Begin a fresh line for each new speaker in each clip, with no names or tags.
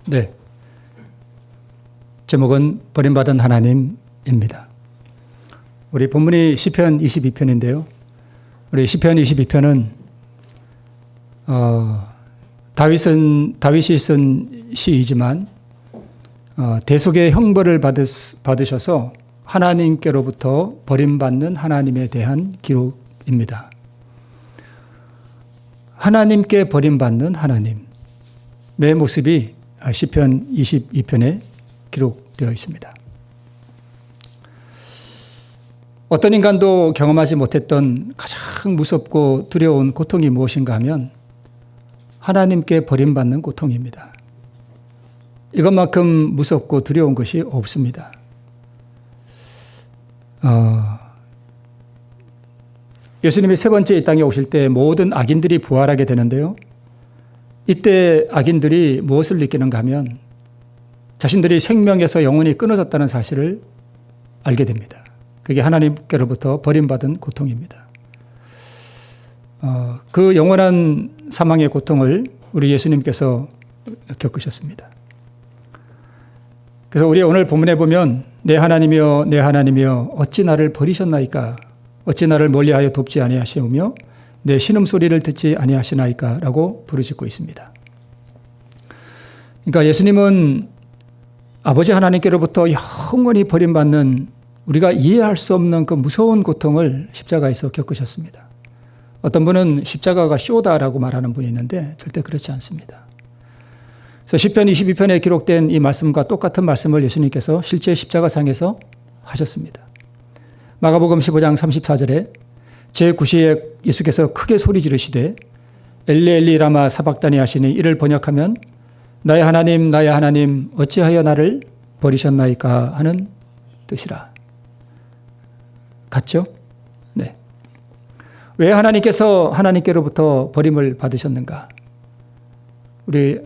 네. 제목은 버림받은 하나님입니다. 우리 본문이 시편 22편인데요. 우리 시편 22편은 다윗이 쓴 시이지만 대속의 형벌을 받으셔서 하나님께로부터 버림받는 하나님에 대한 기록입니다. 하나님께 버림받는 하나님의 모습이 시편 22편에 기록되어 있습니다. 어떤 인간도 경험하지 못했던 가장 무섭고 두려운 고통이 무엇인가 하면 하나님께 버림받는 고통입니다. 이것만큼 무섭고 두려운 것이 없습니다. 예수님이 세 번째 이 땅에 오실 때 모든 악인들이 부활하게 되는데요. 이때 악인들이 무엇을 느끼는가 하면 자신들이 생명에서 영혼이 끊어졌다는 사실을 알게 됩니다. 그게 하나님께로부터 버림받은 고통입니다. 그 영원한 사망의 고통을 우리 예수님께서 겪으셨습니다. 그래서 우리 오늘 본문에 보면 내 하나님이여 내 하나님이여 어찌 나를 버리셨나이까 어찌 나를 멀리하여 돕지 아니하시오며 내 신음소리를 듣지 아니하시나이까 라고 부르짖고 있습니다. 그러니까 예수님은 아버지 하나님께로부터 영원히 버림받는 우리가 이해할 수 없는 그 무서운 고통을 십자가에서 겪으셨습니다. 어떤 분은 십자가가 쇼다라고 말하는 분이 있는데 절대 그렇지 않습니다. 그래서 시편 22편에 기록된 이 말씀과 똑같은 말씀을 예수님께서 실제 십자가상에서 하셨습니다. 마가복음 15장 34절에 제9시에 예수께서 크게 소리 지르시되 엘리 엘리 라마 사박다니 하시니 이를 번역하면 나의 하나님 어찌하여 나를 버리셨나이까 하는 뜻이라. 같죠? 네. 왜 하나님께서 하나님께로부터 버림을 받으셨는가? 우리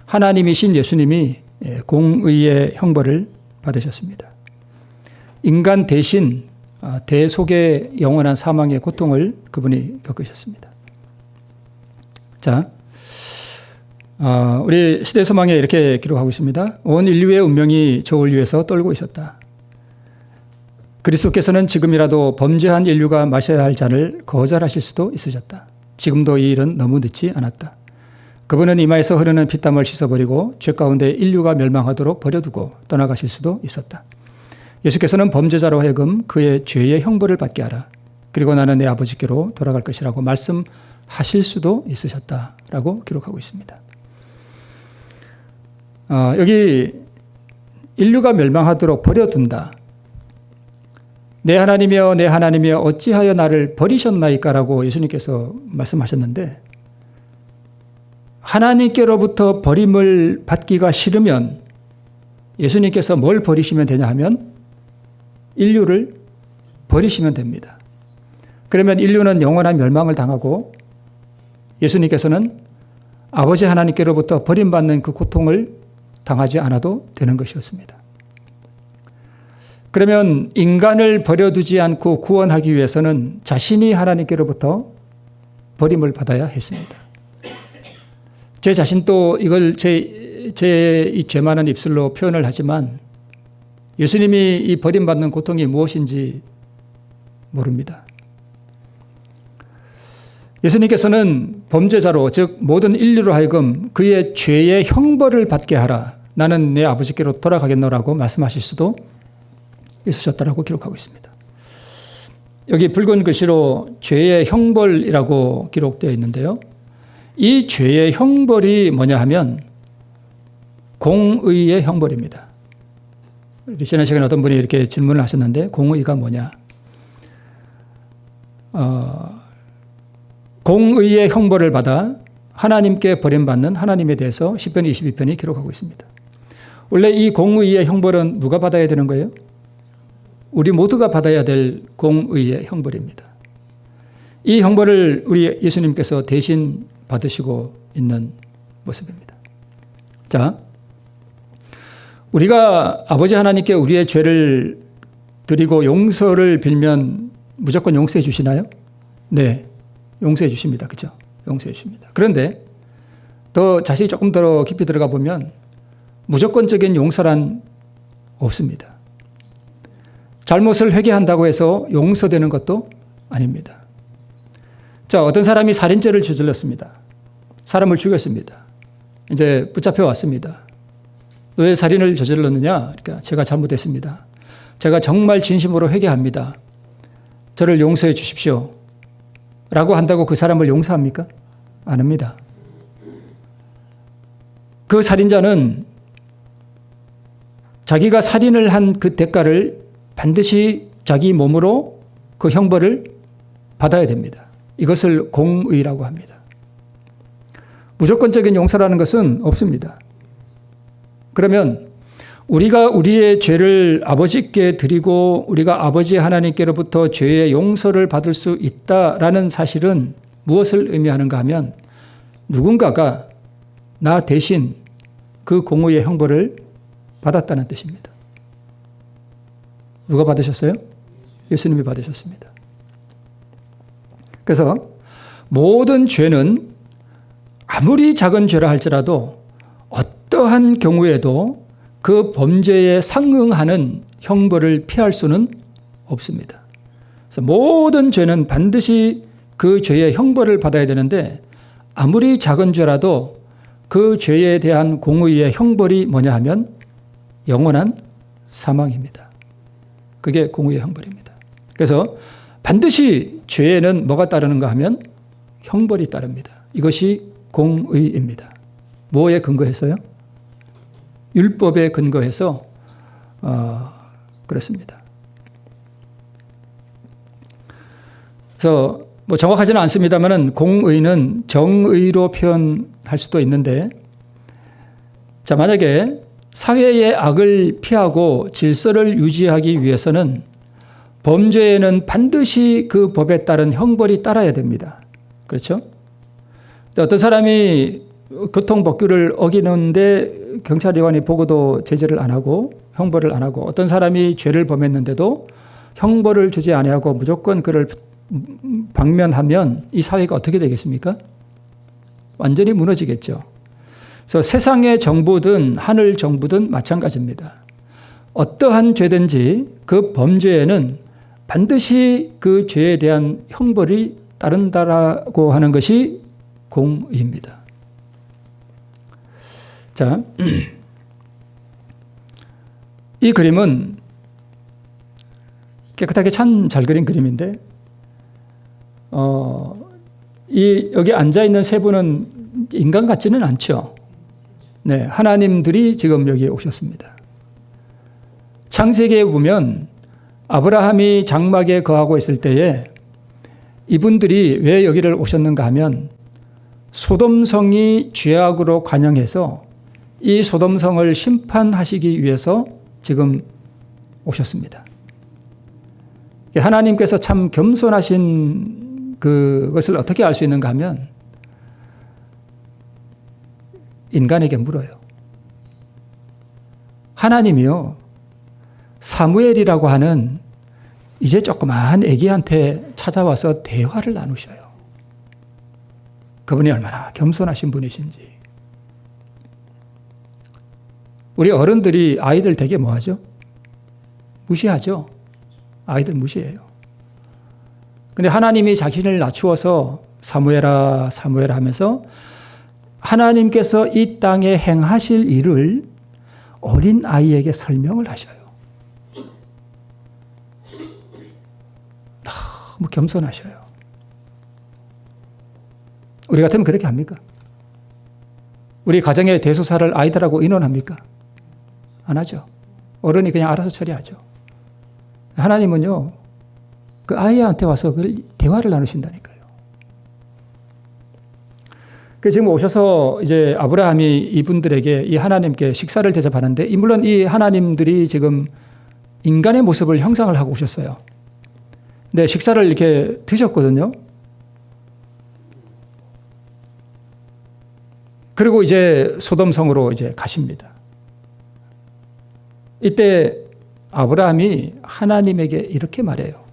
하나님이신 예수님이 공의의 형벌을 받으셨습니다. 인간 대신 대속의 영원한 사망의 고통을 그분이 겪으셨습니다. 자, 우리 시대소망에 이렇게 기록하고 있습니다. 온 인류의 운명이 저울 위에서 떨고 있었다. 그리스도께서는 지금이라도 범죄한 인류가 마셔야 할 잔을 거절하실 수도 있으셨다. 지금도 이 일은 너무 늦지 않았다. 그분은 이마에서 흐르는 피땀을 씻어버리고 죄 가운데 인류가 멸망하도록 버려두고 떠나가실 수도 있었다. 예수께서는 범죄자로 하여금 그의 죄의 형벌을 받게 하라. 그리고 나는 내 아버지께로 돌아갈 것이라고 말씀하실 수도 있으셨다라고 기록하고 있습니다. 여기 인류가 멸망하도록 버려둔다. 내 하나님이여 어찌하여 나를 버리셨나이까라고 예수님께서 말씀하셨는데 하나님께로부터 버림을 받기가 싫으면 예수님께서 뭘 버리시면 되냐 하면 인류를 버리시면 됩니다. 그러면 인류는 영원한 멸망을 당하고 예수님께서는 아버지 하나님께로부터 버림받는 그 고통을 당하지 않아도 되는 것이었습니다. 그러면 인간을 버려두지 않고 구원하기 위해서는 자신이 하나님께로부터 버림을 받아야 했습니다. 제 자신도 이걸 제 이 죄 많은 입술로 표현을 하지만 예수님이 이 버림받는 고통이 무엇인지 모릅니다. 예수님께서는 범죄자로 즉 모든 인류로 하여금 그의 죄의 형벌을 받게 하라. 나는 내 아버지께로 돌아가겠노라고 말씀하실 수도 있으셨다라고 기록하고 있습니다. 여기 붉은 글씨로 죄의 형벌이라고 기록되어 있는데요. 이 죄의 형벌이 뭐냐 하면 공의의 형벌입니다. 지난 시간에 어떤 분이 이렇게 질문을 하셨는데 공의가 뭐냐? 공의의 형벌을 받아 하나님께 버림받는 하나님에 대해서 시편 22편이 기록하고 있습니다. 원래 이 공의의 형벌은 누가 받아야 되는 거예요? 우리 모두가 받아야 될 공의의 형벌입니다. 이 형벌을 우리 예수님께서 대신 받으시고 있는 모습입니다. 자, 우리가 아버지 하나님께 우리의 죄를 드리고 용서를 빌면 무조건 용서해 주시나요? 네, 용서해 주십니다. 그렇죠? 용서해 주십니다. 그런데 더 자세히 조금 더 깊이 들어가 보면 무조건적인 용서란 없습니다. 잘못을 회개한다고 해서 용서되는 것도 아닙니다. 자, 어떤 사람이 살인죄를 저질렀습니다. 사람을 죽였습니다. 이제 붙잡혀 왔습니다. 왜 살인을 저질렀느냐? 그러니까 제가 잘못했습니다. 제가 정말 진심으로 회개합니다. 저를 용서해 주십시오. 라고 한다고 그 사람을 용서합니까? 안 합니다. 그 살인자는 자기가 살인을 한 그 대가를 반드시 자기 몸으로 그 형벌을 받아야 됩니다. 이것을 공의라고 합니다. 무조건적인 용서라는 것은 없습니다. 그러면 우리가 우리의 죄를 아버지께 드리고 우리가 아버지 하나님께로부터 죄의 용서를 받을 수 있다라는 사실은 무엇을 의미하는가 하면 누군가가 나 대신 그 공의의 형벌을 받았다는 뜻입니다. 누가 받으셨어요? 예수님이 받으셨습니다. 그래서 모든 죄는 아무리 작은 죄라 할지라도 어떠한 경우에도 그 범죄에 상응하는 형벌을 피할 수는 없습니다. 그래서 모든 죄는 반드시 그 죄의 형벌을 받아야 되는데 아무리 작은 죄라도 그 죄에 대한 공의의 형벌이 뭐냐 하면 영원한 사망입니다. 그게 공의의 형벌입니다. 그래서 반드시 죄에는 뭐가 따르는가 하면 형벌이 따릅니다. 이것이 공의입니다. 뭐에 근거해서요? 율법에 근거해서 그렇습니다. 그래서 뭐 정확하지는 않습니다만은 공의는 정의로 표현할 수도 있는데, 자, 만약에 사회의 악을 피하고 질서를 유지하기 위해서는 범죄에는 반드시 그 법에 따른 형벌이 따라야 됩니다. 그렇죠? 어떤 사람이 교통법규를 어기는데 경찰관이 보고도 제재를 안 하고 형벌을 안 하고, 어떤 사람이 죄를 범했는데도 형벌을 주지 아니하고 무조건 그를 방면하면 이 사회가 어떻게 되겠습니까? 완전히 무너지겠죠. 그래서 세상의 정부든 하늘 정부든 마찬가지입니다. 어떠한 죄든지 그 범죄에는 반드시 그 죄에 대한 형벌이 따른다라고 하는 것이 공의입니다. 자, 이 그림은 깨끗하게 참 잘 그린 그림인데, 여기 앉아있는 세 분은 인간 같지는 않죠. 네, 하나님들이 지금 여기에 오셨습니다. 창세기에 보면 아브라함이 장막에 거하고 있을 때에 이분들이 왜 여기를 오셨는가 하면 소돔성이 죄악으로 관영해서 이 소돔성을 심판하시기 위해서 지금 오셨습니다. 하나님께서 참 겸손하신 그것을 어떻게 알 수 있는가 하면 인간에게 물어요. 하나님이요, 사무엘이라고 하는 이제 조그마한 애기한테 찾아와서 대화를 나누셔요. 그분이 얼마나 겸손하신 분이신지. 우리 어른들이 아이들 되게 뭐하죠? 무시하죠? 아이들 무시해요. 근데 하나님이 자신을 낮추어서 사무엘아 사무엘아 하면서 하나님께서 이 땅에 행하실 일을 어린 아이에게 설명을 하셔요. 너무 겸손하셔요. 우리 같으면 그렇게 합니까? 우리 가정의 대소사를 아이들하고 의논합니까? 안 하죠. 어른이 그냥 알아서 처리하죠. 하나님은요, 그 아이한테 와서 그 대화를 나누신다니까요. 그 지금 오셔서 이제 아브라함이 이분들에게 이 하나님께 식사를 대접하는데, 물론 이 하나님들이 지금 인간의 모습을 형상을 하고 오셨어요. 근데 식사를 이렇게 드셨거든요. 그리고 이제 소돔성으로 이제 가십니다. 이때 아브라함이 하나님에게 이렇게 말해요.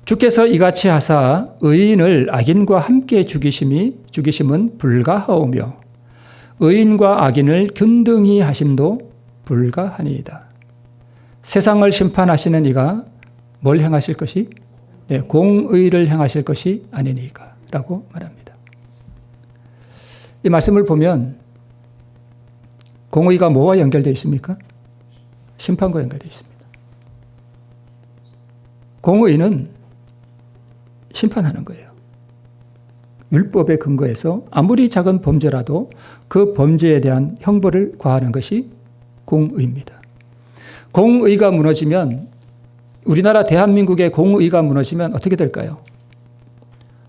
주께서 이같이 하사 의인을 악인과 함께 죽이심은 불가하오며 의인과 악인을 균등히 하심도 불가하니이다. 세상을 심판하시는 이가 뭘 행하실 것이? 네, 공의를 행하실 것이 아니니까 라고 말합니다. 이 말씀을 보면 공의가 뭐와 연결되어 있습니까? 심판과 연결되어 있습니다. 공의는 심판하는 거예요. 율법에 근거해서 아무리 작은 범죄라도 그 범죄에 대한 형벌을 과하는 것이 공의입니다. 공의가 무너지면, 우리나라 대한민국의 공의가 무너지면 어떻게 될까요?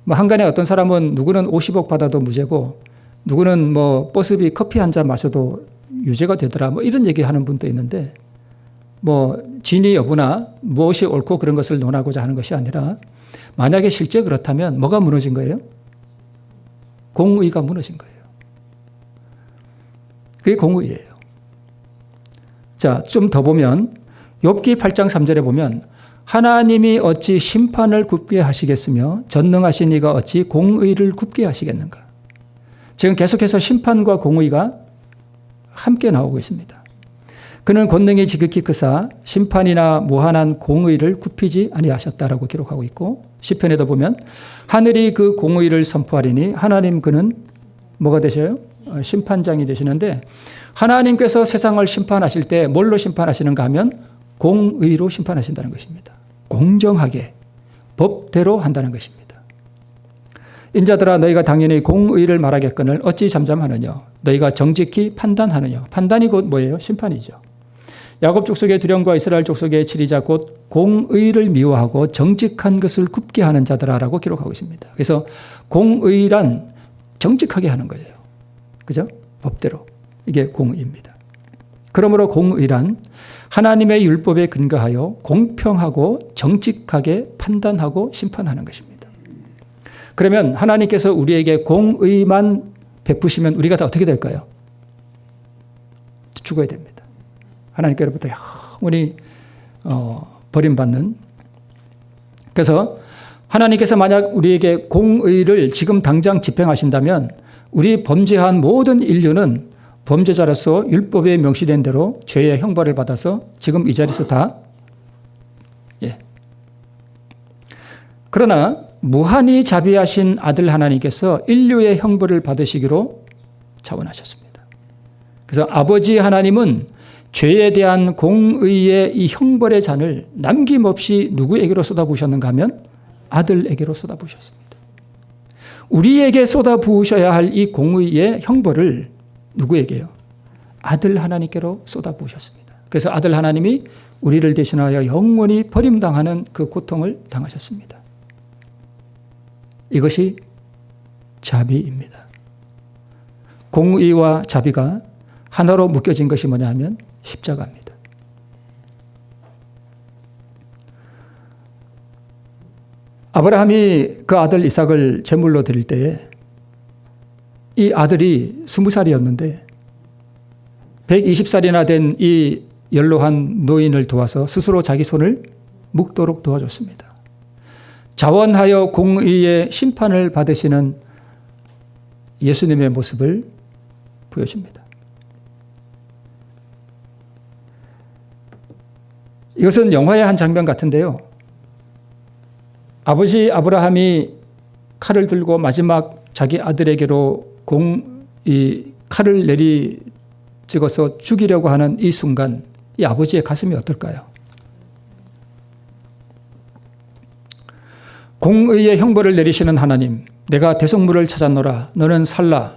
뭐 한간에 어떤 사람은 누구는 50억 받아도 무죄고 누구는 뭐 버스비 커피 한 잔 마셔도 유죄가 되더라, 뭐 이런 얘기 하는 분도 있는데, 뭐 진위 여부나 무엇이 옳고 그런 것을 논하고자 하는 것이 아니라, 만약에 실제 그렇다면 뭐가 무너진 거예요? 공의가 무너진 거예요. 그게 공의예요. 자, 좀 더 보면 욥기 8장 3절에 보면 하나님이 어찌 심판을 굽게 하시겠으며 전능하신 이가 어찌 공의를 굽게 하시겠는가. 지금 계속해서 심판과 공의가 함께 나오고 있습니다. 그는 권능이 지극히 크사 심판이나 무한한 공의를 굽히지 아니하셨다라고 기록하고 있고, 시편에도 보면 하늘이 그 공의를 선포하리니 하나님 그는 뭐가 되셔요? 심판장이 되시는데, 하나님께서 세상을 심판하실 때 뭘로 심판하시는가 하면 공의로 심판하신다는 것입니다. 공정하게 법대로 한다는 것입니다. 인자들아 너희가 당연히 공의를 말하겠거늘 어찌 잠잠하느냐. 너희가 정직히 판단하느냐. 판단이 곧 뭐예요? 심판이죠. 야곱 족속의 두령과 이스라엘 족속의 치리자 곧 공의를 미워하고 정직한 것을 굽게 하는 자들아라고 기록하고 있습니다. 그래서 공의란 정직하게 하는 거예요. 그죠? 법대로. 이게 공의입니다. 그러므로 공의란 하나님의 율법에 근거하여 공평하고 정직하게 판단하고 심판하는 것입니다. 그러면 하나님께서 우리에게 공의만 베푸시면 우리가 다 어떻게 될까요? 죽어야 됩니다. 하나님께로부터 영원히 버림받는. 그래서 하나님께서 만약 우리에게 공의를 지금 당장 집행하신다면 우리 범죄한 모든 인류는 범죄자로서 율법에 명시된 대로 죄의 형벌을 받아서 지금 이 자리에서 다, 그러나 무한히 자비하신 아들 하나님께서 인류의 형벌을 받으시기로 자원하셨습니다. 그래서 아버지 하나님은 죄에 대한 공의의 이 형벌의 잔을 남김없이 누구에게로 쏟아부으셨는가 하면 아들에게로 쏟아부으셨습니다. 우리에게 쏟아부으셔야 할 이 공의의 형벌을 누구에게요? 아들 하나님께로 쏟아부으셨습니다. 그래서 아들 하나님이 우리를 대신하여 영원히 버림당하는 그 고통을 당하셨습니다. 이것이 자비입니다. 공의와 자비가 하나로 묶여진 것이 뭐냐 하면 십자가입니다. 아브라함이 그 아들 이삭을 제물로 드릴 때에 이 아들이 20살이었는데 120살이나 된 이 연로한 노인을 도와서 스스로 자기 손을 묵도록 도와줬습니다. 자원하여 공의의 심판을 받으시는 예수님의 모습을 보여줍니다. 이것은 영화의 한 장면 같은데요. 아버지 아브라함이 칼을 들고 마지막 자기 아들에게로 이 칼을 찍어서 죽이려고 하는 이 순간 이 아버지의 가슴이 어떨까요? 공의의 형벌을 내리시는 하나님, 내가 대속물을 찾았노라 너는 살라.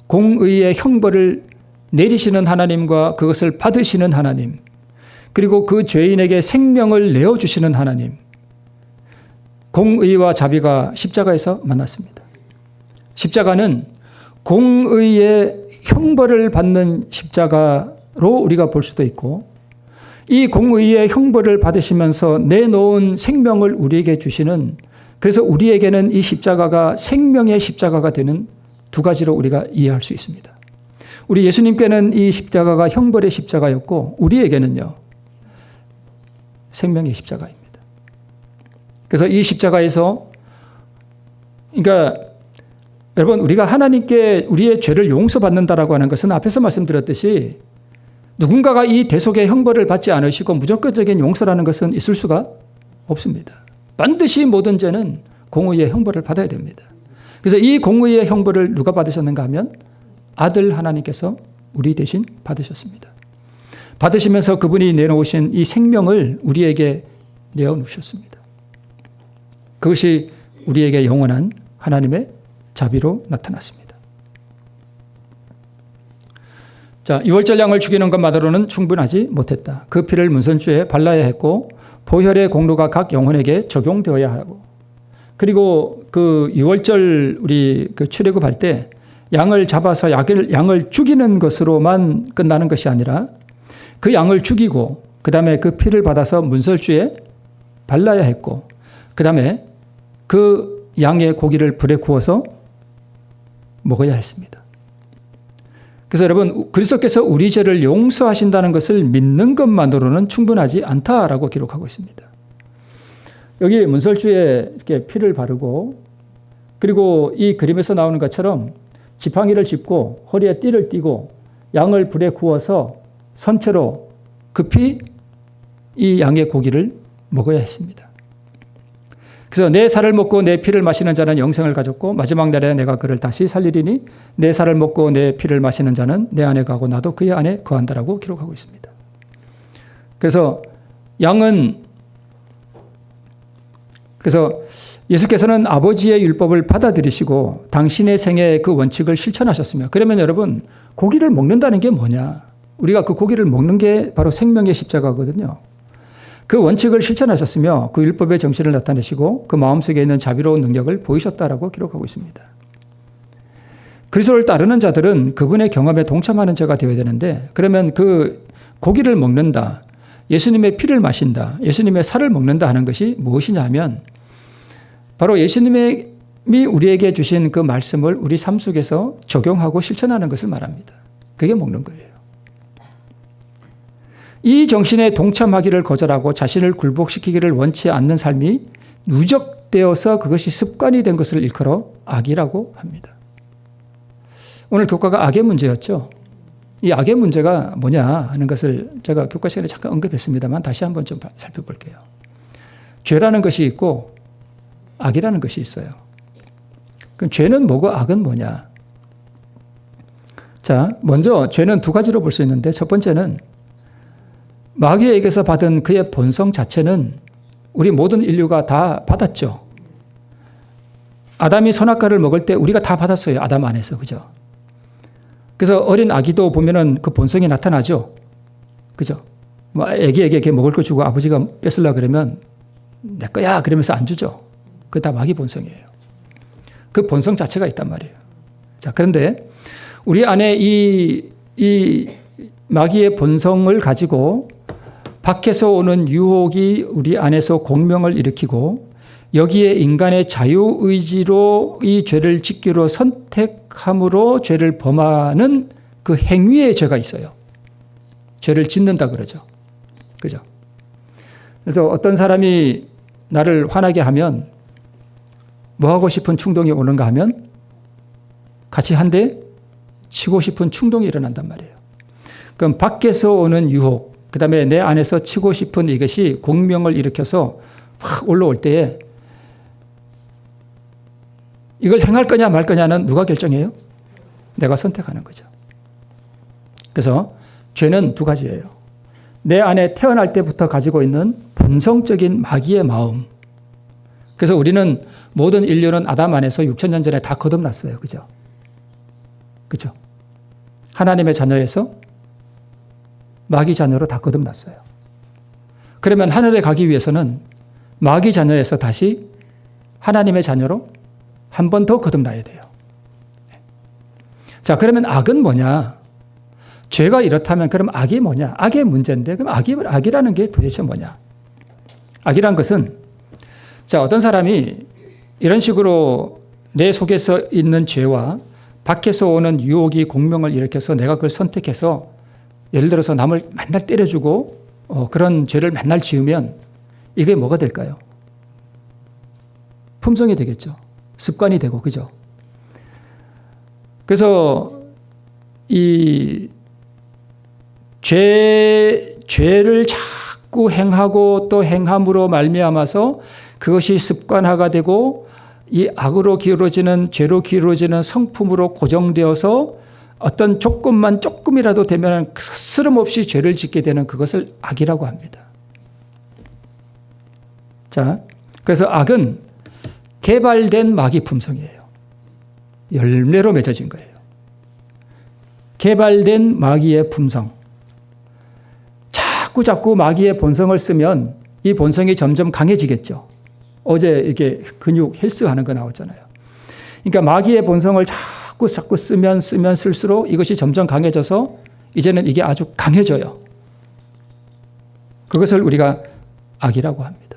공의의 형벌을 내리시는 하나님과 그것을 받으시는 하나님, 그리고 그 죄인에게 생명을 내어주시는 하나님, 공의와 자비가 십자가에서 만났습니다. 십자가는 공의의 형벌을 받는 십자가로 우리가 볼 수도 있고, 이 공의의 형벌을 받으시면서 내놓은 생명을 우리에게 주시는, 그래서 우리에게는 이 십자가가 생명의 십자가가 되는 두 가지로 우리가 이해할 수 있습니다. 우리 예수님께는 이 십자가가 형벌의 십자가였고 우리에게는요 생명의 십자가입니다. 그래서 이 십자가에서, 그러니까 여러분, 우리가 하나님께 우리의 죄를 용서받는다라고 하는 것은 앞에서 말씀드렸듯이 누군가가 이 대속의 형벌을 받지 않으시고 무조건적인 용서라는 것은 있을 수가 없습니다. 반드시 모든 죄는 공의의 형벌을 받아야 됩니다. 그래서 이 공의의 형벌을 누가 받으셨는가 하면 아들 하나님께서 우리 대신 받으셨습니다. 받으시면서 그분이 내놓으신 이 생명을 우리에게 내어놓으셨습니다. 그것이 우리에게 영원한 하나님의 자비로 나타났습니다. 자, 유월절 양을 죽이는 것만으로는 충분하지 못했다. 그 피를 문선주에 발라야 했고 보혈의 공로가 각 영혼에게 적용되어야 하고, 그리고 그 유월절 우리 그 출애굽할 때 양을 잡아서 양을 죽이는 것으로만 끝나는 것이 아니라 그 양을 죽이고 그 다음에 그 피를 받아서 문설주에 발라야 했고, 그 다음에 그 양의 고기를 불에 구워서 먹어야 했습니다. 그래서 여러분, 그리스도께서 우리 죄를 용서하신다는 것을 믿는 것만으로는 충분하지 않다라고 기록하고 있습니다. 여기 문설주에 이렇게 피를 바르고, 그리고 이 그림에서 나오는 것처럼 지팡이를 짚고 허리에 띠를 띠고 양을 불에 구워서 선체로 급히 이 양의 고기를 먹어야 했습니다. 그래서 내 살을 먹고 내 피를 마시는 자는 영생을 가졌고 마지막 날에 내가 그를 다시 살리리니 내 살을 먹고 내 피를 마시는 자는 내 안에 가고 나도 그의 안에 거한다라고 기록하고 있습니다. 그래서 예수께서는 아버지의 율법을 받아들이시고 당신의 생애의 그 원칙을 실천하셨으며, 그러면 여러분, 고기를 먹는다는 게 뭐냐? 우리가 그 고기를 먹는 게 바로 생명의 십자가거든요. 그 원칙을 실천하셨으며 그 율법의 정신을 나타내시고 그 마음속에 있는 자비로운 능력을 보이셨다라고 기록하고 있습니다. 그리스도를 따르는 자들은 그분의 경험에 동참하는 자가 되어야 되는데, 그러면 그 고기를 먹는다, 예수님의 피를 마신다, 예수님의 살을 먹는다 하는 것이 무엇이냐 하면 바로 예수님이 우리에게 주신 그 말씀을 우리 삶 속에서 적용하고 실천하는 것을 말합니다. 그게 먹는 거예요. 이 정신에 동참하기를 거절하고 자신을 굴복시키기를 원치 않는 삶이 누적되어서 그것이 습관이 된 것을 일컬어 악이라고 합니다. 오늘 교과가 악의 문제였죠. 이 악의 문제가 뭐냐 하는 것을 제가 교과 시간에 잠깐 언급했습니다만 다시 한번 좀 살펴볼게요. 죄라는 것이 있고 악이라는 것이 있어요. 그럼 죄는 뭐고 악은 뭐냐? 자, 먼저 죄는 두 가지로 볼 수 있는데, 첫 번째는 마귀에게서 받은 그의 본성 자체는 우리 모든 인류가 다 받았죠. 아담이 선악과를 먹을 때 우리가 다 받았어요. 아담 안에서. 그죠? 그래서 어린 아기도 보면은 그 본성이 나타나죠. 그죠? 뭐 애기에게 먹을 거 주고 아버지가 뺏으려고 그러면 내 거야 그러면서 안 주죠. 그게 다 마귀 본성이에요. 그 본성 자체가 있단 말이에요. 자, 그런데 우리 안에 이 마귀의 본성을 가지고 밖에서 오는 유혹이 우리 안에서 공명을 일으키고 여기에 인간의 자유의지로 이 죄를 짓기로 선택함으로 죄를 범하는 그 행위의 죄가 있어요. 죄를 짓는다 그러죠. 그죠? 그래서 어떤 사람이 나를 화나게 하면 뭐 하고 싶은 충동이 오는가 하면 같이 한 대 치고 싶은 충동이 일어난단 말이에요. 그럼 밖에서 오는 유혹, 그 다음에 내 안에서 치고 싶은 이것이 공명을 일으켜서 확 올라올 때에 이걸 행할 거냐 말 거냐는 누가 결정해요? 내가 선택하는 거죠. 그래서 죄는 두 가지예요. 내 안에 태어날 때부터 가지고 있는 본성적인 마귀의 마음. 그래서 우리는 모든 인류는 아담 안에서 6,000년 전에 다 거듭났어요. 그죠? 그죠? 하나님의 자녀에서 마귀 자녀로 다 거듭났어요. 그러면 하늘에 가기 위해서는 마귀 자녀에서 다시 하나님의 자녀로 한 번 더 거듭나야 돼요. 자, 그러면 악은 뭐냐? 죄가 이렇다면 그럼 악이 뭐냐? 악의 문제인데 그럼 악이라는 게 도대체 뭐냐? 악이란 것은, 자, 어떤 사람이 이런 식으로 내 속에서 있는 죄와 밖에서 오는 유혹이 공명을 일으켜서 내가 그걸 선택해서 예를 들어서 남을 맨날 때려주고 그런 죄를 맨날 지으면 이게 뭐가 될까요? 품성이 되겠죠. 습관이 되고, 그죠? 그래서 이 죄를 자꾸 행하고 또 행함으로 말미암아서 그것이 습관화가 되고 이 악으로 기울어지는 죄로 기울어지는 성품으로 고정되어서 어떤 조건만 조금이라도 되면 스스럼없이 죄를 짓게 되는 그것을 악이라고 합니다. 자, 그래서 악은 개발된 마귀 품성이에요. 열매로 맺어진 거예요. 개발된 마귀의 품성. 자꾸 마귀의 본성을 쓰면 이 본성이 점점 강해지겠죠. 어제 이렇게 근육 헬스 하는 거 나왔잖아요. 그러니까 마귀의 본성을 자꾸 쓰면 쓸수록 이것이 점점 강해져서 이제는 이게 아주 강해져요. 그것을 우리가 악이라고 합니다.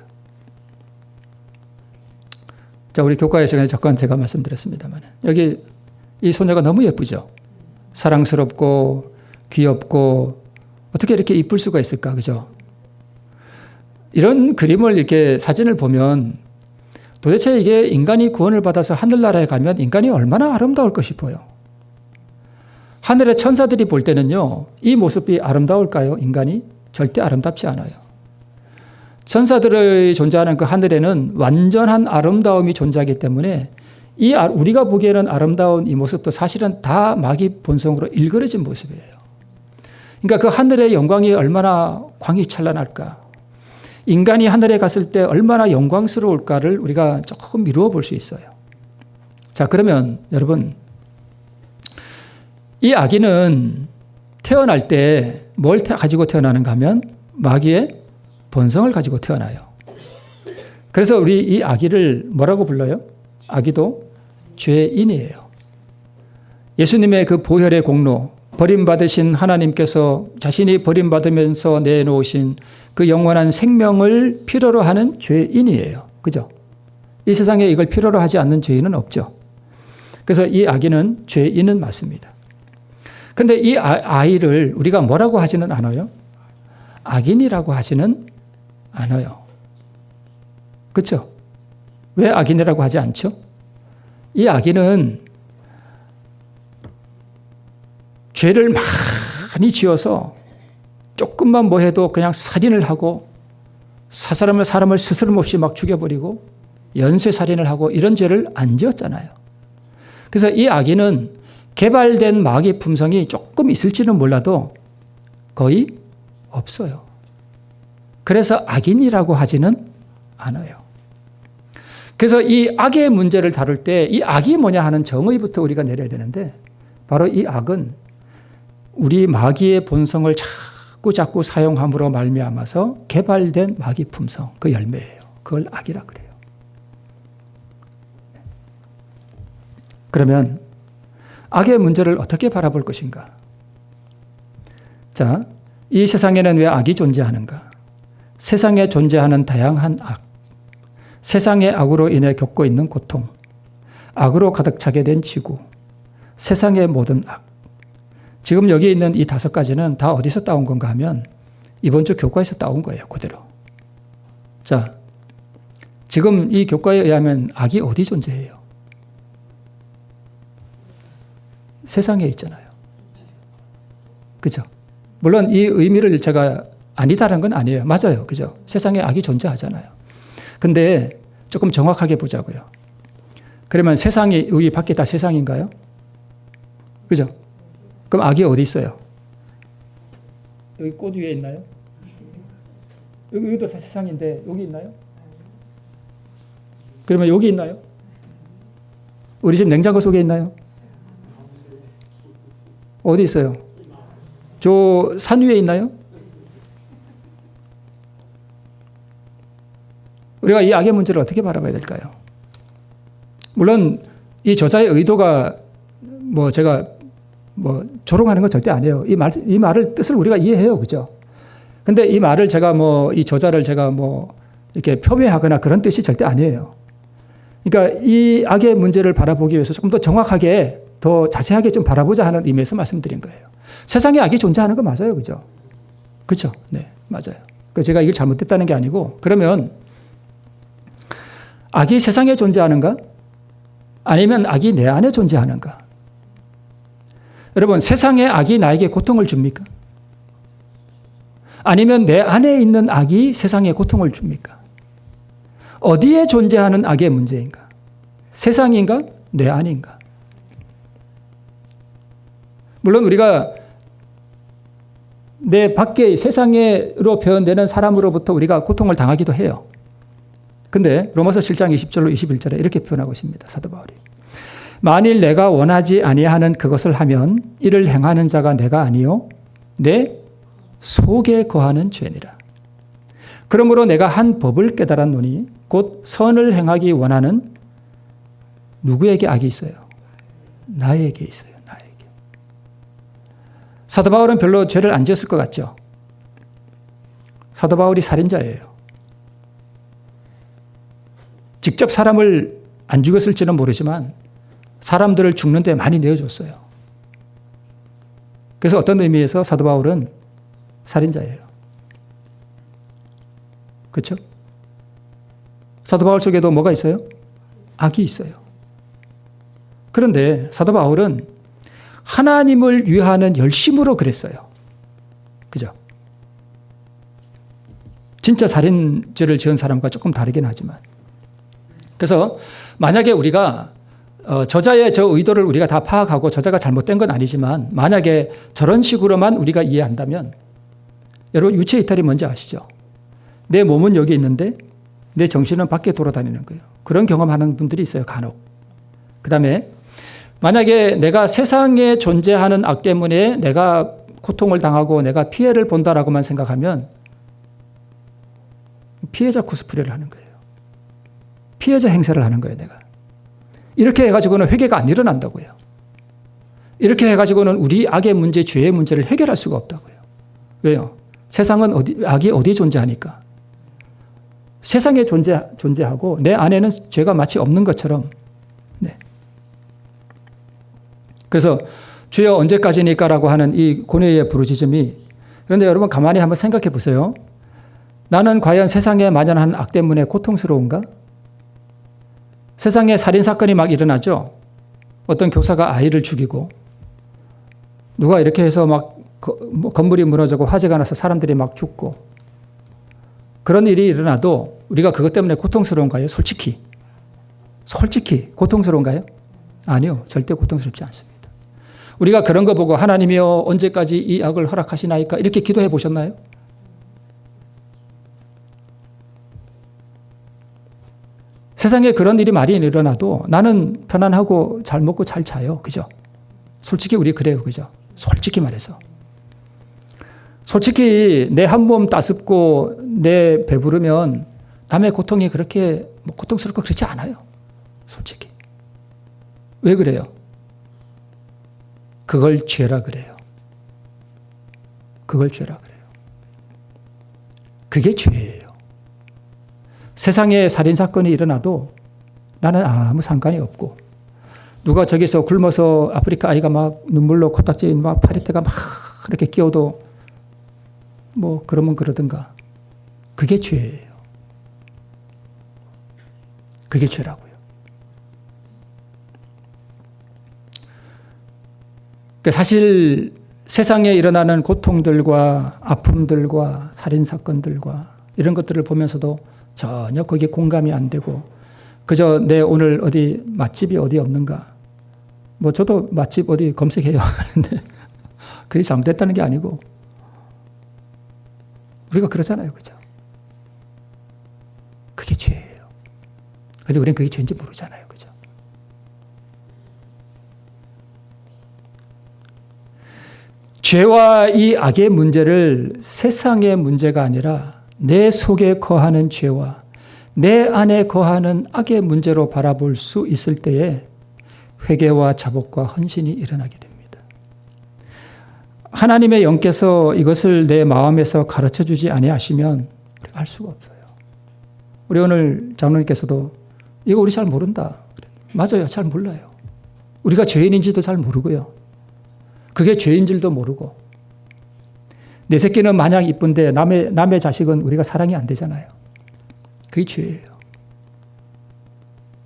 자, 우리 교과에서 잠깐 제가 말씀드렸습니다만 여기 이 소녀가 너무 예쁘죠. 사랑스럽고 귀엽고 어떻게 이렇게 이쁠 수가 있을까, 그죠? 이런 그림을 이렇게 사진을 보면 도대체 이게 인간이 구원을 받아서 하늘나라에 가면 인간이 얼마나 아름다울까 싶어요. 하늘의 천사들이 볼 때는요, 이 모습이 아름다울까요? 인간이? 절대 아름답지 않아요. 천사들의 존재하는 그 하늘에는 완전한 아름다움이 존재하기 때문에 우리가 보기에는 아름다운 이 모습도 사실은 다 마귀 본성으로 일그러진 모습이에요. 그러니까 그 하늘의 영광이 얼마나 광휘찬란할까. 인간이 하늘에 갔을 때 얼마나 영광스러울까를 우리가 조금 미루어 볼 수 있어요. 자, 그러면 여러분, 이 아기는 태어날 때 뭘 가지고 태어나는가 하면 마귀의 본성을 가지고 태어나요. 그래서 우리 이 아기를 뭐라고 불러요? 아기도 죄인이에요. 예수님의 그 보혈의 공로, 버림받으신 하나님께서 자신이 버림받으면서 내놓으신 그 영원한 생명을 필요로 하는 죄인이에요. 그죠? 이 세상에 이걸 필요로 하지 않는 죄인은 없죠. 그래서 이 아기는 죄인은 맞습니다. 근데 이 아이를 우리가 뭐라고 하지는 않아요? 악인이라고 하지는 않아요. 그렇죠? 왜 악인이라고 하지 않죠? 이 악인은 죄를 많이 지어서 조금만 뭐 해도 그냥 살인을 하고 사람을 스스럼없이 막 죽여버리고 연쇄살인을 하고 이런 죄를 안 지었잖아요. 그래서 이 악인은 개발된 마귀 품성이 조금 있을지는 몰라도 거의 없어요. 그래서 악인이라고 하지는 않아요. 그래서 이 악의 문제를 다룰 때 이 악이 뭐냐 하는 정의부터 우리가 내려야 되는데 바로 이 악은 우리 마귀의 본성을 자꾸 사용함으로 말미암아서 개발된 마귀 품성, 그 열매예요. 그걸 악이라 그래요. 그러면 악의 문제를 어떻게 바라볼 것인가? 자, 이 세상에는 왜 악이 존재하는가? 세상에 존재하는 다양한 악, 세상의 악으로 인해 겪고 있는 고통, 악으로 가득 차게 된 지구, 세상의 모든 악. 지금 여기 있는 이 5가지는 다 어디서 따온 건가 하면 이번 주 교과에서 따온 거예요. 그대로. 자, 지금 이 교과에 의하면 악이 어디 존재해요? 세상에 있잖아요. 그죠? 물론 이 의미를 제가 아니다라는 건 아니에요. 맞아요. 그죠? 세상에 악이 존재하잖아요. 근데 조금 정확하게 보자고요. 그러면 세상이 여기 밖에 다 세상인가요? 그죠? 그럼 악이 어디 있어요? 여기 꽃 위에 있나요? 여기도 세상인데 여기 있나요? 그러면 여기 있나요? 우리 집 냉장고 속에 있나요? 어디 있어요? 저 산 위에 있나요? 우리가 이 악의 문제를 어떻게 바라봐야 될까요? 물론 이 저자의 의도가 제가 조롱하는 건 절대 아니에요. 이 말을 뜻을 우리가 이해해요. 그죠? 근데 이 말을 제가 이 저자를 제가 이렇게 폄훼하거나 그런 뜻이 절대 아니에요. 그러니까 이 악의 문제를 바라보기 위해서 조금 더 정확하게 더 자세하게 좀 바라보자 하는 의미에서 말씀드린 거예요. 세상에 악이 존재하는 거 맞아요. 그죠? 그죠? 네, 맞아요. 제가 이걸 잘못됐다는 게 아니고, 그러면 악이 세상에 존재하는가? 아니면 악이 내 안에 존재하는가? 여러분, 세상의 악이 나에게 고통을 줍니까? 아니면 내 안에 있는 악이 세상에 고통을 줍니까? 어디에 존재하는 악의 문제인가? 세상인가? 내 안인가? 물론 우리가 내 밖에 세상으로 표현되는 사람으로부터 우리가 고통을 당하기도 해요. 근데 로마서 7장 20절로 21절에 이렇게 표현하고 있습니다. 사도 바울이. 만일 내가 원하지 아니하는 그것을 하면 이를 행하는 자가 내가 아니요 내 속에 거하는 죄니라. 그러므로 내가 한 법을 깨달았노니 곧 선을 행하기 원하는 누구에게 악이 있어요? 나에게 있어요. 나에게. 사도 바울은 별로 죄를 안 지었을 것 같죠? 사도 바울이 살인자예요. 직접 사람을 안 죽였을지는 모르지만 사람들을 죽는 데 많이 내어줬어요. 그래서 어떤 의미에서 사도 바울은 살인자예요. 그렇죠? 사도 바울 속에도 뭐가 있어요? 악이 있어요. 그런데 사도 바울은 하나님을 위하는 열심으로 그랬어요. 그죠? 진짜 살인죄를 지은 사람과 조금 다르긴 하지만. 그래서 만약에 우리가 저자의 저 의도를 우리가 다 파악하고 저자가 잘못된 건 아니지만 만약에 저런 식으로만 우리가 이해한다면 여러분 유체 이탈이 뭔지 아시죠? 내 몸은 여기 있는데 내 정신은 밖에 돌아다니는 거예요. 그런 경험하는 분들이 있어요. 간혹. 그 다음에 만약에 내가 세상에 존재하는 악 때문에 내가 고통을 당하고 내가 피해를 본다라고만 생각하면 피해자 코스프레를 하는 거예요. 피해자 행세를 하는 거예요. 내가. 이렇게 해가지고는 회개가 안 일어난다고요. 이렇게 해가지고는 우리 악의 문제, 죄의 문제를 해결할 수가 없다고요. 왜요? 세상은 악이 어디에 존재하니까? 세상에 존재하고 내 안에는 죄가 마치 없는 것처럼. 네. 그래서 주여 언제까지니까라고 하는 이 고뇌의 부르짖음이, 그런데 여러분 가만히 한번 생각해 보세요. 나는 과연 세상에 만연한 악 때문에 고통스러운가? 세상에 살인사건이 막 일어나죠. 어떤 교사가 아이를 죽이고 누가 이렇게 해서 막 건물이 무너지고 화재가 나서 사람들이 막 죽고 그런 일이 일어나도 우리가 그것 때문에 고통스러운가요? 솔직히 고통스러운가요? 아니요. 절대 고통스럽지 않습니다. 우리가 그런 거 보고 하나님이여 언제까지 이 악을 허락하시나이까 이렇게 기도해 보셨나요? 세상에 그런 일이 많이 일어나도 나는 편안하고 잘 먹고 잘 자요. 그죠? 솔직히 우리 그래요. 그죠? 솔직히 말해서. 솔직히 내 한 몸 따숩고 내 배부르면 남의 고통이 그렇게 고통스럽고 그렇지 않아요. 솔직히. 왜 그래요? 그걸 죄라 그래요. 그걸 죄라 그래요. 그게 죄예요. 세상에 살인사건이 일어나도 나는 아무 상관이 없고 누가 저기서 굶어서 아프리카 아이가 막 눈물로 코딱지 막 파리떼가 막 이렇게 끼어도 뭐 그러면 그러든가. 그게 죄예요. 그게 죄라고요. 사실 세상에 일어나는 고통들과 아픔들과 살인사건들과 이런 것들을 보면서도 전혀 거기에 공감이 안 되고 그저 내 오늘 어디 맛집이 어디 없는가. 뭐 저도 맛집 어디 검색해요. 근데 그게 잘못됐다는 게 아니고 우리가 그러잖아요. 그죠? 그게 죄예요. 근데 우리는 그게 죄인지 모르잖아요. 그죠? 죄와 이 악의 문제를 세상의 문제가 아니라 내 속에 거하는 죄와 내 안에 거하는 악의 문제로 바라볼 수 있을 때에 회개와 자복과 헌신이 일어나게 됩니다. 하나님의 영께서 이것을 내 마음에서 가르쳐주지 아니하시면 우리가 할 수가 없어요. 우리 오늘 장로님께서도 이거 우리 잘 모른다. 맞아요. 잘 몰라요. 우리가 죄인인지도 잘 모르고요. 그게 죄인 줄도 모르고 내 새끼는 마냥 이쁜데 남의 자식은 우리가 사랑이 안 되잖아요. 그게 죄예요.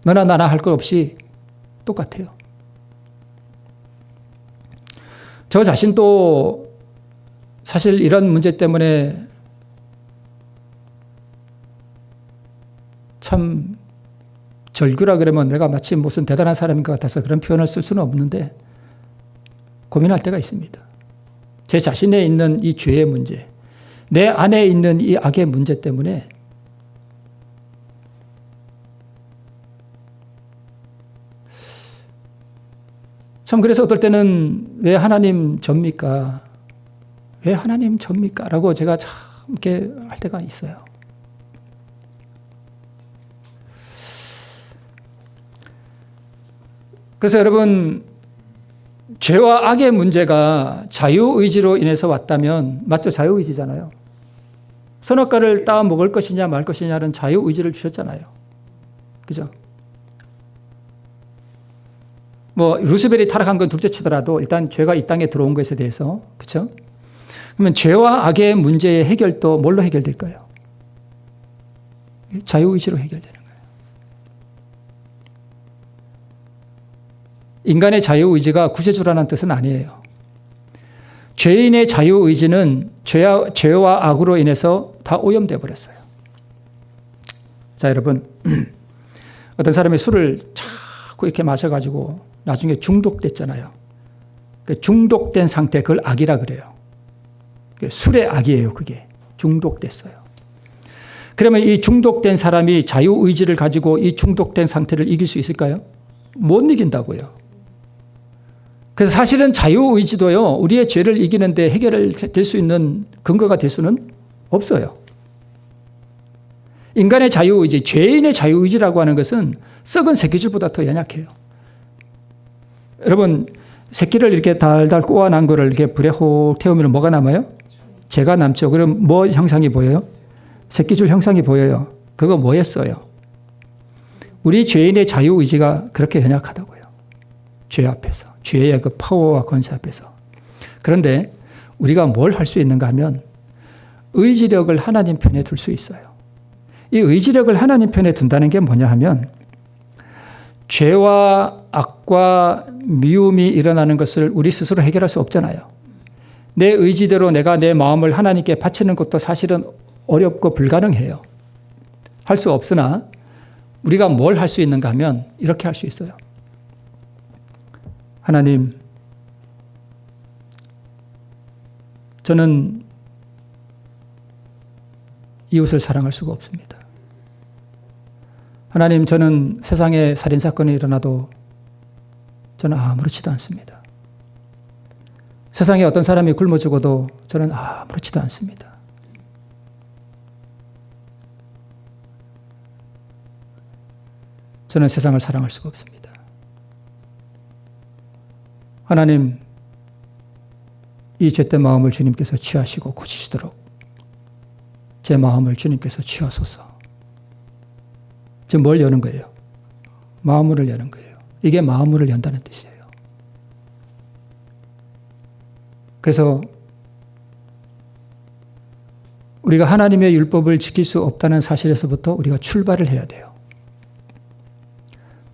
너나 나나 할 것 없이 똑같아요. 저 자신도 사실 이런 문제 때문에 참 절규라 그러면 내가 마치 무슨 대단한 사람인 것 같아서 그런 표현을 쓸 수는 없는데 고민할 때가 있습니다. 제 자신에 있는 이 죄의 문제, 내 안에 있는 이 악의 문제 때문에 참 그래서 어떨 때는 왜 하나님 접니까? 왜 하나님 접니까? 라고 제가 참 이렇게 할 때가 있어요. 그래서 여러분, 죄와 악의 문제가 자유의지로 인해서 왔다면, 맞죠? 자유의지잖아요. 선악과를 따 먹을 것이냐 말 것이냐는 자유의지를 주셨잖아요. 그죠? 뭐 루스벨이 타락한 건 둘째 치더라도 일단 죄가 이 땅에 들어온 것에 대해서, 그렇죠? 그러면 죄와 악의 문제의 해결도 뭘로 해결될까요? 자유의지로 해결되는 거예요. 인간의 자유의지가 구세주라는 뜻은 아니에요. 죄인의 자유의지는 죄와 악으로 인해서 다 오염되어 버렸어요. 자, 여러분, 어떤 사람이 술을 자꾸 이렇게 마셔가지고 나중에 중독됐잖아요. 중독된 상태, 그걸 악이라 그래요. 술의 악이에요, 그게. 중독됐어요. 그러면 이 중독된 사람이 자유의지를 가지고 이 중독된 상태를 이길 수 있을까요? 못 이긴다고요. 그래서 사실은 자유의지도요, 우리의 죄를 이기는데 해결될 수 있는 근거가 될 수는 없어요. 인간의 자유의지, 죄인의 자유의지라고 하는 것은 썩은 새끼줄보다 더 연약해요. 여러분, 새끼를 이렇게 달달 꼬아난 거를 이렇게 불에 혹 태우면 뭐가 남아요? 재가 남죠. 그럼 뭐 형상이 보여요? 새끼줄 형상이 보여요. 그거 뭐였어요? 우리 죄인의 자유의지가 그렇게 연약하다고요. 죄 앞에서. 죄의 그 파워와 권세 앞에서. 그런데 우리가 뭘 할 수 있는가 하면 의지력을 하나님 편에 둘 수 있어요. 이 의지력을 하나님 편에 둔다는 게 뭐냐 하면 죄와 악과 미움이 일어나는 것을 우리 스스로 해결할 수 없잖아요. 내 의지대로 내가 내 마음을 하나님께 바치는 것도 사실은 어렵고 불가능해요. 할 수 없으나 우리가 뭘 할 수 있는가 하면 이렇게 할 수 있어요. 하나님, 저는 이웃을 사랑할 수가 없습니다. 하나님, 저는 세상에 살인사건이 일어나도 저는 아무렇지도 않습니다. 세상에 어떤 사람이 굶어 죽어도 저는 아무렇지도 않습니다. 저는 세상을 사랑할 수가 없습니다. 하나님, 이 죄된 마음을 주님께서 취하시고 고치시도록 제 마음을 주님께서 취하소서. 지금 뭘 여는 거예요? 마음문을 여는 거예요. 이게 마음문을 연다는 뜻이에요. 그래서 우리가 하나님의 율법을 지킬 수 없다는 사실에서부터 우리가 출발을 해야 돼요.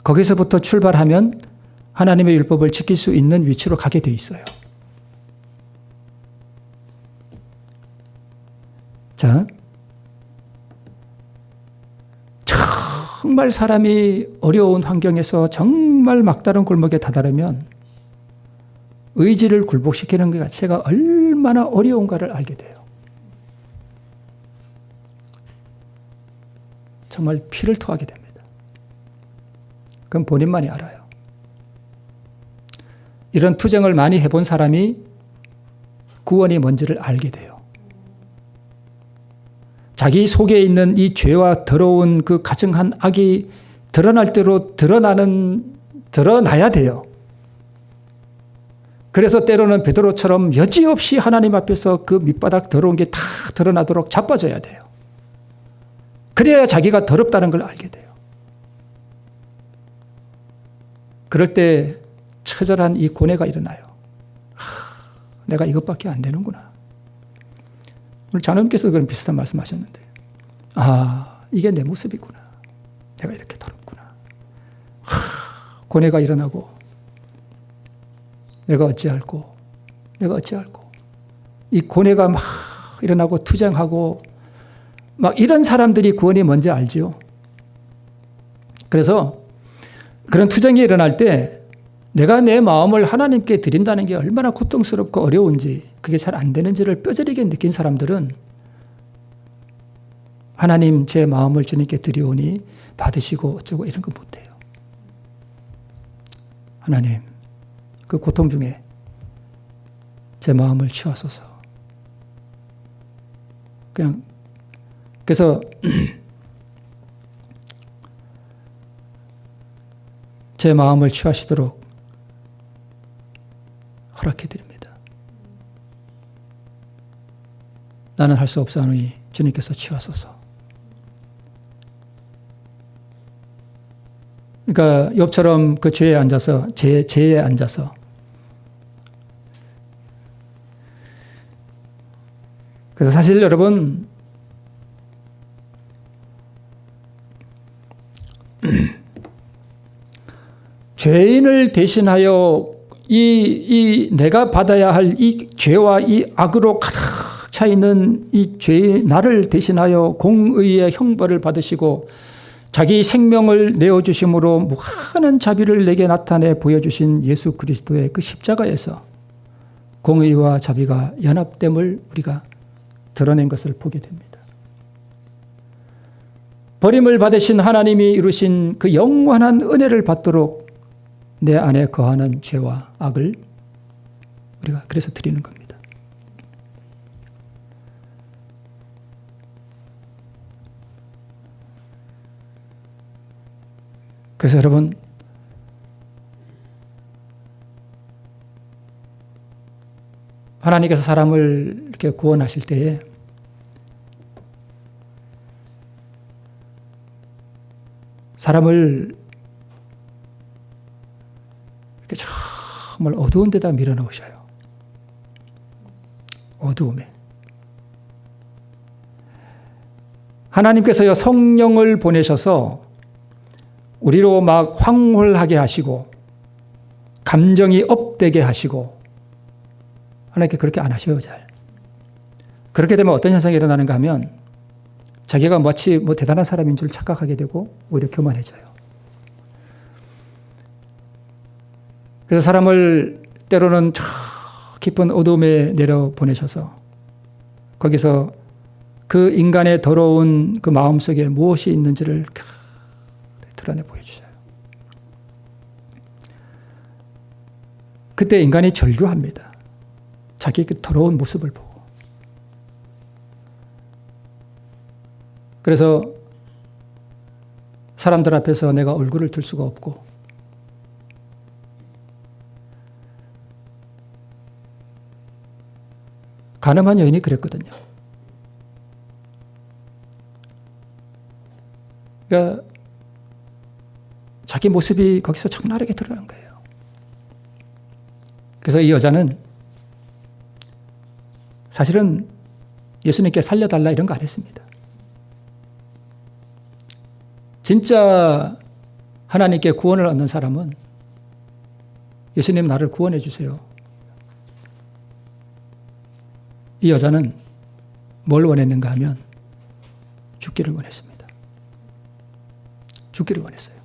거기서부터 출발하면 하나님의 율법을 지킬 수 있는 위치로 가게 돼 있어요. 자, 정말 사람이 어려운 환경에서 정말 막다른 골목에 다다르면 의지를 굴복시키는 것 자체가 얼마나 어려운가를 알게 돼요. 정말 피를 토하게 됩니다. 그건 본인만이 알아요. 이런 투쟁을 많이 해본 사람이 구원이 뭔지를 알게 돼요. 자기 속에 있는 이 죄와 더러운 그 가증한 악이 드러날 대로 드러나야 돼요. 그래서 때로는 베드로처럼 여지없이 하나님 앞에서 그 밑바닥 더러운 게 다 드러나도록 자빠져야 돼요. 그래야 자기가 더럽다는 걸 알게 돼요. 그럴 때 처절한 이 고뇌가 일어나요. 내가 이것밖에 안 되는구나. 오늘 장로님께서 그런 비슷한 말씀하셨는데, 이게 내 모습이구나. 내가 이렇게 더럽구나. 고뇌가 일어나고 내가 어찌할꼬. 내가 어찌할꼬. 이 고뇌가 막 일어나고 투쟁하고 막 이런 사람들이 구원이 뭔지 알지요. 그래서 그런 투쟁이 일어날 때 내가 내 마음을 하나님께 드린다는 게 얼마나 고통스럽고 어려운지, 그게 잘 안 되는지를 뼈저리게 느낀 사람들은 하나님 제 마음을 주님께 드리오니 받으시고 어쩌고 이런 거 못해요. 하나님, 그 고통 중에 제 마음을 치워소서. 그래서 제 마음을 취하시도록 허락해 드립니다. 나는 할 수 없사오니 주님께서 취하소서. 그러니까 욥처럼 그 죄에 앉아서 죄에 앉아서 그래서 사실 여러분 죄인을 대신하여 이 내가 받아야 할 이 죄와 이 악으로 가득 차 있는 이 죄의 나를 대신하여 공의의 형벌을 받으시고 자기 생명을 내어주심으로 무한한 자비를 내게 나타내 보여주신 예수 그리스도의 그 십자가에서 공의와 자비가 연합됨을 우리가 드러낸 것을 보게 됩니다. 버림을 받으신 하나님이 이루신 그 영원한 은혜를 받도록 내 안에 거하는 죄와 악을 우리가 그래서 드리는 겁니다. 그래서 여러분, 하나님께서 사람을 이렇게 구원하실 때에 사람을 이렇게 정말 어두운 데다 밀어넣으셔요. 어두움에. 하나님께서요 성령을 보내셔서 우리로 막 황홀하게 하시고 감정이 업되게 하시고 하나님께 그렇게 안 하셔요. 잘. 그렇게 되면 어떤 현상이 일어나는가 하면 자기가 마치 대단한 사람인 줄 착각하게 되고 오히려 교만해져요. 그래서 사람을 때로는 저 깊은 어둠에 내려보내셔서 거기서 그 인간의 더러운 그 마음속에 무엇이 있는지를 드러내 보여주셔요. 그때 인간이 절규합니다. 자기 그 더러운 모습을 보고. 그래서 사람들 앞에서 내가 얼굴을 들 수가 없고 가늠한 여인이 그랬거든요. 그러니까 자기 모습이 거기서 적나라하게 드러난 거예요. 그래서 이 여자는 사실은 예수님께 살려달라 이런 거 안 했습니다. 진짜 하나님께 구원을 얻는 사람은 예수님 나를 구원해 주세요. 이 여자는 뭘 원했는가 하면 죽기를 원했습니다. 죽기를 원했어요.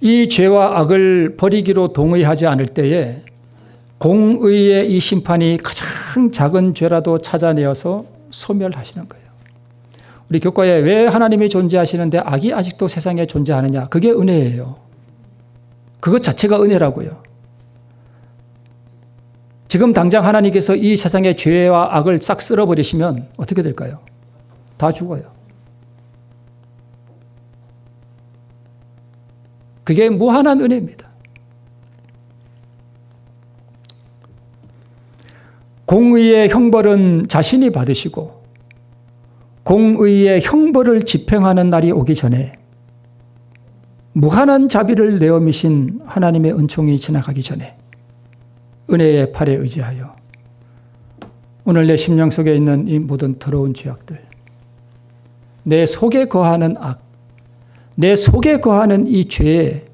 이 죄와 악을 버리기로 동의하지 않을 때에 공의의 이 심판이 가장 작은 죄라도 찾아내어서 소멸하시는 거예요. 우리 교과에 왜 하나님이 존재하시는데 악이 아직도 세상에 존재하느냐? 그게 은혜예요. 그것 자체가 은혜라고요. 지금 당장 하나님께서 이 세상의 죄와 악을 싹 쓸어버리시면 어떻게 될까요? 다 죽어요. 그게 무한한 은혜입니다. 공의의 형벌은 자신이 받으시고 공의의 형벌을 집행하는 날이 오기 전에 무한한 자비를 내어 미신 하나님의 은총이 지나가기 전에 은혜의 팔에 의지하여 오늘 내 심령 속에 있는 이 모든 더러운 죄악들, 내 속에 거하는 악, 내 속에 거하는 이 죄에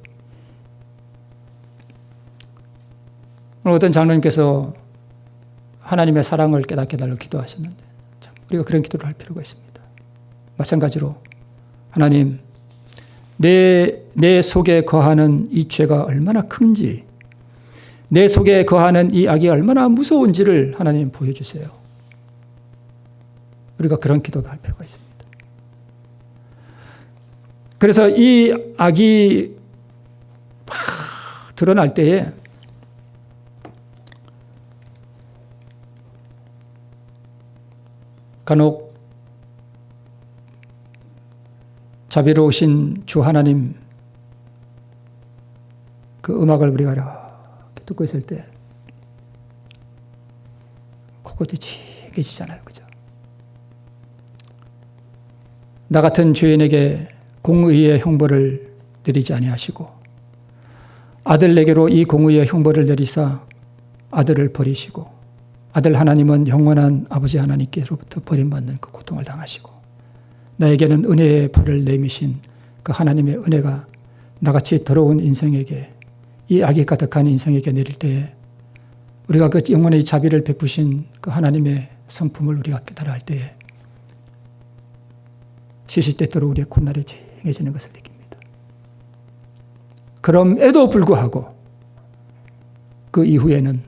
오늘 어떤 장로님께서 하나님의 사랑을 깨닫게 달라고 기도하셨는데 참 우리가 그런 기도를 할 필요가 있습니다. 마찬가지로 하나님 내 속에 거하는 이 죄가 얼마나 큰지 내 속에 거하는 이 악이 얼마나 무서운지를 하나님 보여주세요. 우리가 그런 기도도 할 필요가 있습니다. 그래서 이 악이 막 드러날 때에 간혹 자비로우신 주 하나님 그 음악을 우리가 이렇게 듣고 있을 때 코끝이 찌개지잖아요. 그죠? 나 같은 죄인에게 공의의 형벌을 내리지 아니하시고 아들에게로 이 공의의 형벌을 내리사 아들을 버리시고 아들 하나님은 영원한 아버지 하나님께로부터 버림받는 그 고통을 당하시고 나에게는 은혜의 팔을 내미신 그 하나님의 은혜가 나같이 더러운 인생에게 이 악이 가득한 인생에게 내릴 때에 우리가 그 영원의 자비를 베푸신 그 하나님의 성품을 우리가 깨달아 할 때에 시시때때로 우리의 콧날이 징해지는 것을 느낍니다. 그럼에도 불구하고 그 이후에는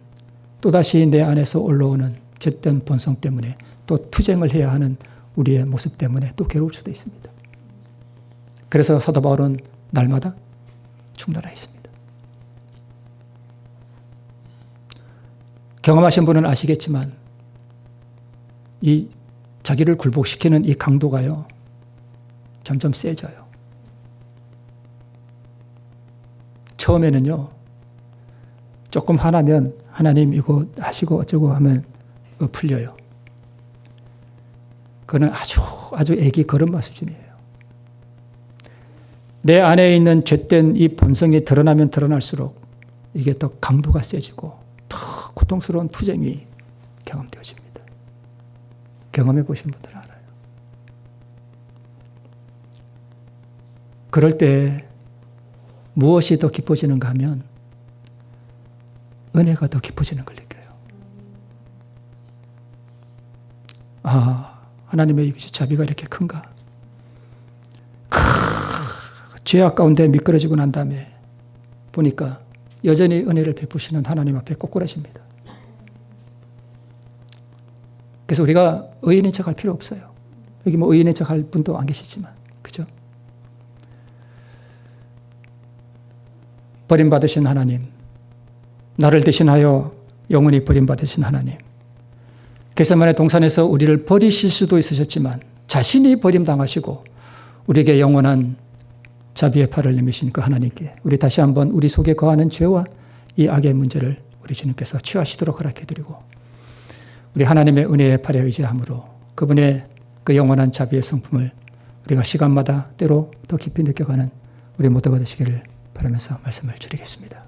또다시 내 안에서 올라오는 죗된 본성 때문에 또 투쟁을 해야 하는 우리의 모습 때문에 또 괴로울 수도 있습니다. 그래서 사도 바울은 날마다 충돌하여 있습니다. 경험하신 분은 아시겠지만 이 자기를 굴복시키는 이 강도가요 점점 세져요. 처음에는요 조금 화나면 하나님 이거 하시고 어쩌고 하면 풀려요. 그거는 아주 애기 걸음마 수준이에요. 내 안에 있는 죄된 이 본성이 드러나면 드러날수록 이게 더 강도가 세지고 더 고통스러운 투쟁이 경험되어집니다. 경험해 보신 분들은 알아요. 그럴 때 무엇이 더 깊어지는가 하면 은혜가 더 깊어지는 걸 느껴요. 아, 하나님의 이것이 자비가 이렇게 큰가? 죄악 가운데 미끄러지고 난 다음에 보니까 여전히 은혜를 베푸시는 하나님 앞에 꼬꾸라집니다. 그래서 우리가 의인인 척할 필요 없어요. 여기 뭐 의인인 척할 분도 안 계시지만, 그죠? 버림받으신 하나님, 나를 대신하여 영원히 버림받으신 하나님, 겟세마네 동산에서 우리를 버리실 수도 있으셨지만 자신이 버림당하시고 우리에게 영원한 자비의 팔을 내미신 그 하나님께 우리 다시 한번 우리 속에 거하는 죄와 이 악의 문제를 우리 주님께서 취하시도록 허락해드리고 우리 하나님의 은혜의 팔에 의지함으로 그분의 그 영원한 자비의 성품을 우리가 시간마다 때로 더 깊이 느껴가는 우리 모두가 되시기를 바라면서 말씀을 줄이겠습니다.